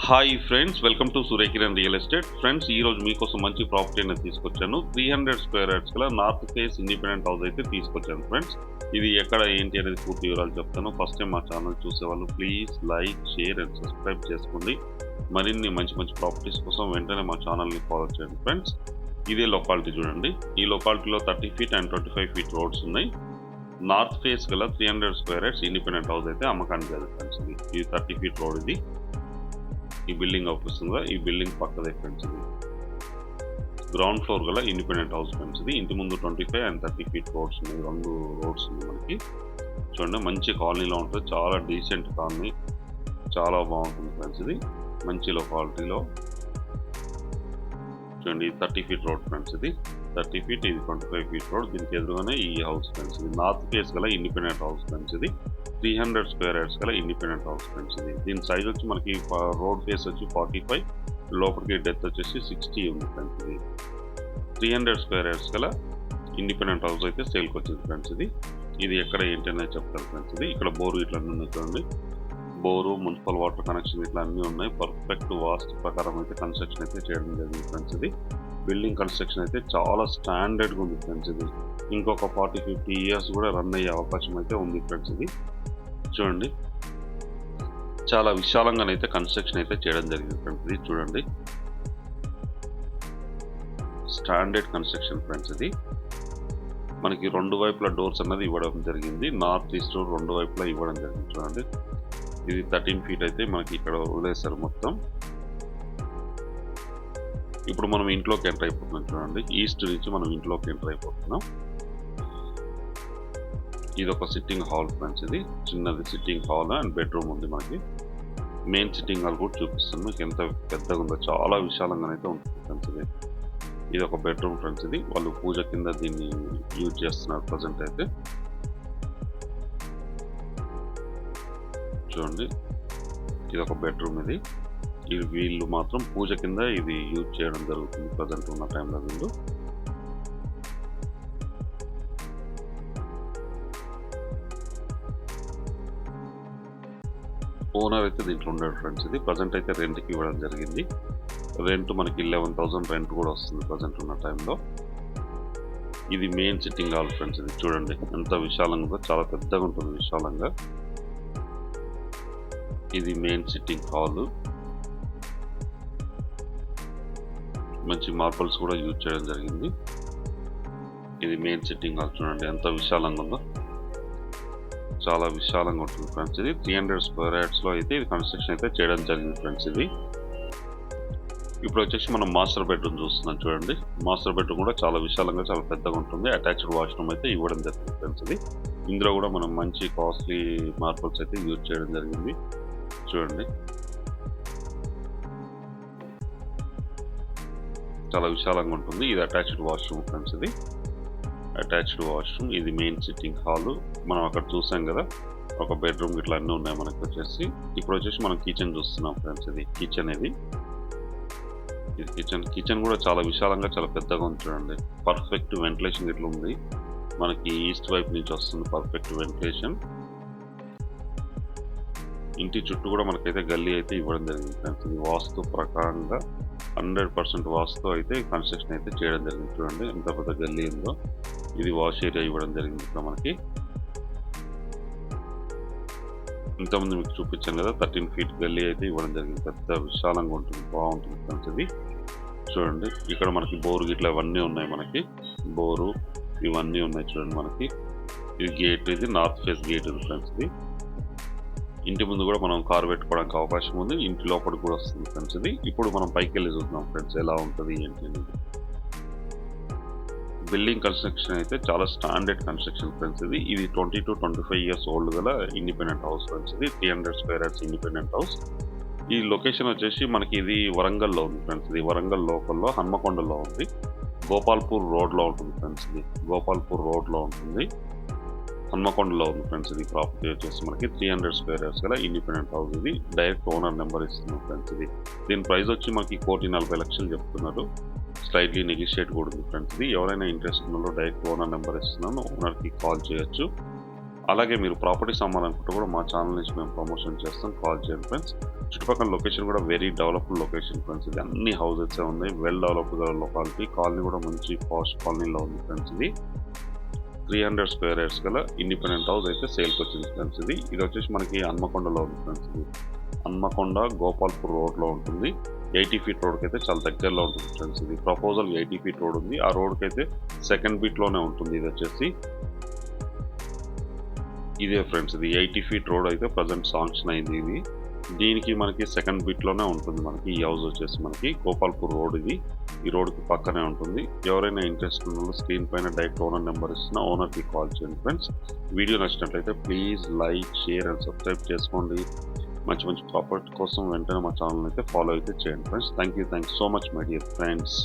Hi friends, welcome to Surya Kiran real estate. Friends, ఈ రోజు మీకోసం మంచి ప్రాపర్టీ అనేది తీసుకొచ్చాను. 300 స్క్వేర్ యార్డ్స్ గల నార్త్ ఫేస్ ఇండిపెండెంట్ హౌస్ అయితే తీసుకొచ్చాను ఫ్రెండ్స్. ఇది ఎక్కడ ఏంటి అనేది పూర్తి వివరాలు చెప్తాను. ఫస్ట్ టైం మా ఛానల్ చూసేవాళ్ళు please like, share and subscribe చేసుకోండి. మరిన్ని మంచి మంచి ప్రాపర్టీస్ కోసం వెంటనే మా ఛానల్ని ఫాలో చేయండి ఫ్రెండ్స్. ఇదే లొకాలిటీ చూడండి. ఈ లొకాలిటీలో 30 ఫీట్ అండ్ 25 ఫీట్ రోడ్స్ ఉన్నాయి. నార్త్ ఫేస్ గల 300 స్క్వేర్ యార్డ్స్ ఇండిపెండెంట్ హౌస్ అయితే అమ్మకానికి లేదు ఫ్రెండ్స్. ఇది 30 ఫీట్ రోడ్. ఇది ఈ బిల్డింగ్ అవుపిస్తుందా, ఈ బిల్డింగ్ పక్కదే ఫ్రెండ్స్. ఇది గ్రౌండ్ ఫ్లోర్ గల ఇండిపెండెంట్ హౌస్ ఫ్రెండ్స్. ఇది ఇంటి ముందు 25 అండ్ 30 ఫీట్ రోడ్స్ ఉన్నాయి. 2 రోడ్స్ ఉన్నాయి మనకి. చూడండి, మంచి కాలనీలో ఉంటుంది. చాలా డీసెంట్ కాలనీ, చాలా బాగుంటుంది ఫ్రెండ్స్. ఇది మంచి లొకాలిటీలో చూడండి. 30 ఫీట్ రోడ్ ఫ్రెండ్స్. ఇది 30 ఫీట్, ఇది 25 ఫీట్ రోడ్. దీనికి ఎదురుగానే ఈ హౌస్ ఫ్రెండ్స్. ఇది నార్త్ ఫేస్ గల ఇండిపెండెంట్ హౌస్ ఫ్రెండ్స్. ఇది 300 స్క్వేర్ యార్డ్స్ గల ఇండిపెండెంట్ హౌస్ ఫ్రెండ్స్. ఇది దీని సైజ్ వచ్చి మనకి రోడ్ ఫేస్ వచ్చి 45, లోపలికి డెత్ వచ్చేసి 60 ఉంది ఫ్రెండ్స్. ఇది 300 స్క్వేర్ యార్డ్స్ గల ఇండిపెండెంట్ హౌస్ అయితే సేల్కి వచ్చింది ఫ్రెండ్స్. ఇది ఎక్కడ ఏంటి అనేది చెప్తారు ఫ్రెండ్స్. ఇది ఇక్కడ బోరు ఇట్లా అన్నీ చూడండి. బోరు, మున్సిపల్ వాటర్ కనెక్షన్ ఇట్లా అన్నీ ఉన్నాయి. పర్ఫెక్ట్ వాస్తు ప్రకారం అయితే కన్స్ట్రక్షన్ అయితే చేయడం జరిగింది ఫ్రెండ్స్. ఇది బిల్డింగ్ కన్స్ట్రక్షన్ అయితే చాలా స్టాండర్డ్గా ఉంది ఫ్రెండ్స్. ఇది ఇంకొక 40-50 ఇయర్స్ కూడా రన్ అయ్యే అవకాశం అయితే ఉంది ఫ్రెండ్స్. ఇది చూడండి, చాలా విశాలంగానైతే కన్స్ట్రక్షన్ అయితే చేయడం జరిగింది ఫ్రెండ్స్. ఇది చూడండి, స్టాండర్డ్ కన్స్ట్రక్షన్ ఫ్రెండ్స్. ఇది మనకి 2 వైపుల డోర్స్ అన్నది ఇవ్వడం జరిగింది. నార్త్ ఈస్ట్ డోర్ 2 వైపులా ఇవ్వడం జరిగింది. చూడండి, ఇది 13 ఫీట్ అయితే మనకి ఇక్కడ వదిలేశారు మొత్తం. ఇప్పుడు మనం ఇంట్లోకి ఎంటర్ అయిపోతున్నాం. చూడండి, ఈస్ట్ నుంచి మనం ఇంట్లోకి ఎంటర్ అయిపోతున్నాం. ఇది ఒక సిట్టింగ్ హాల్ ఫ్రెండ్స్. ఇది చిన్నది సిట్టింగ్ హాల్ అండ్ బెడ్రూమ్ ఉంది మనకి. మెయిన్ సిట్టింగ్ హాల్ కూడా చూపిస్తుంది మీకు ఎంత పెద్దగా ఉందో. చాలా విశాలంగానైతే ఉంటుంది ఫ్రెండ్స్. ఇది ఒక బెడ్రూమ్ ఫ్రెండ్స్. ఇది వాళ్ళు పూజ కింద దీన్ని యూజ్ చేస్తున్నారు ప్రజెంట్ అయితే. చూడండి, ఇది ఒక బెడ్రూమ్. ఇది వీళ్ళు మాత్రం పూజ కింద ఇది యూజ్ చేయడం జరుగుతుంది ప్రజెంట్ ఉన్న టైంలో. వీళ్ళు ఓనర్ అయితే దీంట్లో ఉన్నాడు ఫ్రెండ్స్. ఇది ప్రజెంట్ అయితే రెంట్కి ఇవ్వడం జరిగింది. రెంట్ మనకి 11,000 రెంట్ కూడా వస్తుంది ప్రజెంట్ ఉన్న టైంలో. ఇది మెయిన్ సిట్టింగ్ హాల్ ఫ్రెండ్స్. ఇది చూడండి ఎంత విశాలంగా, చాలా పెద్దగా ఉంటుంది విశాలంగా. ఇది మెయిన్ సిట్టింగ్ హాల్. మంచి మార్బల్స్ కూడా యూజ్ చేయడం జరిగింది. ఇది మెయిన్ సిట్టింగ్ హాల్. చూడండి ఎంత విశాలంగా ఉందో. చాలా విశాలంగా ఉంటుంది ఫ్రెండ్స్. ఇది 300 స్క్వేర్ యార్డ్స్లో అయితే ఇది కన్స్ట్రక్షన్ అయితే చేయడం జరిగింది ఫ్రెండ్స్. ఇది ఇప్పుడు వచ్చేసి మనం మాస్టర్ బెడ్రూమ్ చూస్తున్నాం. చూడండి, మాస్టర్ బెడ్రూమ్ కూడా చాలా విశాలంగా, చాలా పెద్దగా ఉంటుంది. అటాచ్డ్ వాష్రూమ్ అయితే ఇవ్వడం జరిగింది ఫ్రెండ్స్. ఇది ఇందులో కూడా మనం మంచి కాస్ట్లీ మార్బల్స్ అయితే యూజ్ చేయడం జరిగింది. చూడండి, చాలా విశాలంగా ఉంటుంది. ఇది అటాచ్డ్ వాష్రూమ్ ఫ్రెండ్స్. ఇది అటాచ్డ్ వాష్రూమ్. ఇది మెయిన్ సిట్టింగ్ హాల్. మనం అక్కడ చూసాం కదా, ఒక బెడ్రూమ్ ఇట్లా అన్నీ ఉన్నాయి మనకి వచ్చేసి. ఇప్పుడు వచ్చేసి మనం కిచెన్ చూస్తున్నాం ఫ్రెండ్స్. ఇది కిచెన్. ఇది కిచెన్ కూడా చాలా విశాలంగా, చాలా పెద్దగా ఉంది. చూడండి, పర్ఫెక్ట్ వెంటిలేషన్ ఇట్లా ఉంది మనకి. ఈస్ట్ వైపు నుంచి వస్తుంది పర్ఫెక్ట్ వెంటిలేషన్. ఇంటి చుట్టూ కూడా మనకైతే గల్లీ అయితే ఇవ్వడం జరిగింది ఫ్రెండ్స్. ఇది వాస్తు ప్రకారంగా 100% వాస్తు అయితే కన్స్ట్రక్షన్ అయితే చేయడం జరిగింది. చూడండి ఎంత పెద్ద గల్లీ ఉందో. ఇది వాష్ ఏరియా ఇవ్వడం జరిగింది ఇక్కడ మనకి. ఇంతకుముందు మీకు చూపించాను కదా, 13 ఫీట్ గల్లీ అయితే ఇవ్వడం జరిగింది. పెద్ద విశాలంగా ఉంటుంది, బాగుంటుంది ఫ్రెండ్స్. ఇది చూడండి, ఇక్కడ మనకి బోరు గిట్ల ఇవన్నీ ఉన్నాయి మనకి. బోరు ఇవన్నీ ఉన్నాయి చూడండి మనకి. ఇది గేట్. ఇది నార్త్ ఫేస్ గేట్ ఇది ఫ్రెండ్స్. ఇది ఇంటి ముందు కూడా మనం కారు పెట్టుకోవడానికి అవకాశం ఉంది. ఇంటి లోపలికి కూడా వస్తుంది ఫ్రెండ్స్. ఇది ఇప్పుడు మనం పైకి వెళ్ళి చూద్దాం ఫ్రెండ్స్ ఎలా ఉంటుంది ఏంటి అనేది. బిల్డింగ్ కన్స్ట్రక్షన్ అయితే చాలా స్టాండర్డ్ కన్స్ట్రక్షన్ ఫ్రెండ్స్. ఇది 20 to 25 ఇయర్స్ ఓల్డ్ గల ఇండిపెండెంట్ హౌస్ ఫ్రెండ్స్. ఇది 300 స్క్వేర్ యార్డ్స్ ఇండిపెండెంట్ హౌస్. ఈ లొకేషన్ వచ్చేసి మనకి ఇది వరంగల్లో ఉంది ఫ్రెండ్స్. ఇది వరంగల్ లోకల్లో హన్మకొండలో ఉంది. గోపాల్పూర్ రోడ్లో ఉంటుంది ఫ్రెండ్స్. ఇది గోపాల్పూర్ రోడ్లో ఉంటుంది, హన్మకొండలో ఉంది ఫ్రెండ్స్. ఇది ప్రాపర్టీ వచ్చేసి మనకి 300 స్క్వేర్ యార్డ్స్ గల ఇండిపెండెంట్ హౌస్. ఇది డైరెక్ట్ ఓనర్ నెంబర్ ఇస్తున్నాం ఫ్రెండ్స్. దీని ప్రైస్ వచ్చి మనకి 1,40,00,000 చెప్తున్నారు. స్లైట్లీ నెగిషియేట్ కూడా ఉంది ఫ్రెండ్స్. ఇది ఎవరైనా ఇంట్రెస్ట్ ఉన్నలో డైరెక్ట్ ఓనర్ నెంబర్ ఇస్తున్నాను, ఓనర్కి కాల్ చేయొచ్చు. అలాగే మీరు ప్రాపర్టీస్ అమ్మాలనుకుంటే కూడా మా ఛానల్ నుంచి మేము ప్రమోషన్ చేస్తాం, కాల్ చేయండి ఫ్రెండ్స్. చుట్టుపక్కల లొకేషన్ కూడా వెరీ డెవలప్డ్ లొకేషన్ ఫ్రెండ్స్. ఇది అన్ని హౌసెస్ ఉన్నాయి, వెల్ డెవలప్డ్ లొకాలిటీ. కాలనీ కూడా మంచి పాస్ట్ కాలనీలో ఉంది ఫ్రెండ్స్. ఇది 300 స్క్వేర్ యార్డ్స్ గల ఇండిపెండెంట్ హౌస్ అయితే సేల్కి వచ్చింది ఫ్రెండ్స్. ఇది వచ్చేసి మనకి హన్మకొండలో ఉంది ఫ్రెండ్స్. ఇది హన్మకొండ గోపాల్పూర్ రోడ్లో ఉంటుంది. 80 ఫీట్ రోడ్కి అయితే చాలా దగ్గరలో ఉంటుంది ఫ్రెండ్స్. ఇది ప్రపోజల్ 80 ఫీట్ రోడ్ ఉంది. ఆ రోడ్కి అయితే సెకండ్ బీట్లోనే ఉంటుంది. ఇది వచ్చేసి ఇదే ఫ్రెండ్స్. ఇది 80 ఫీట్ రోడ్ అయితే ప్రజెంట్ శాంక్షన్ అయింది. ఇది దీనికి మనకి సెకండ్ బీట్లోనే ఉంటుంది. మనకి ఈ హౌస్ వచ్చేసి మనకి గోపాల్పూర్ రోడ్. ఇది ఈ రోడ్కి పక్కనే ఉంటుంది. ఎవరైనా ఇంట్రెస్ట్ ఉన్న వాళ్ళు స్క్రీన్ పైన డైరెక్ట్ ఓనర్ నెంబర్ ఇస్తున్న ఓనర్కి కాల్ చేయండి ఫ్రెండ్స్. వీడియో నచ్చినట్లయితే please like, share and subscribe చేసుకోండి. మంచి మంచి ప్రాపర్టీ కోసం వెంటనే మా ఛానల్ అయితే ఫాలో అయితే చేయండి friends. Thank you so much my dear friends.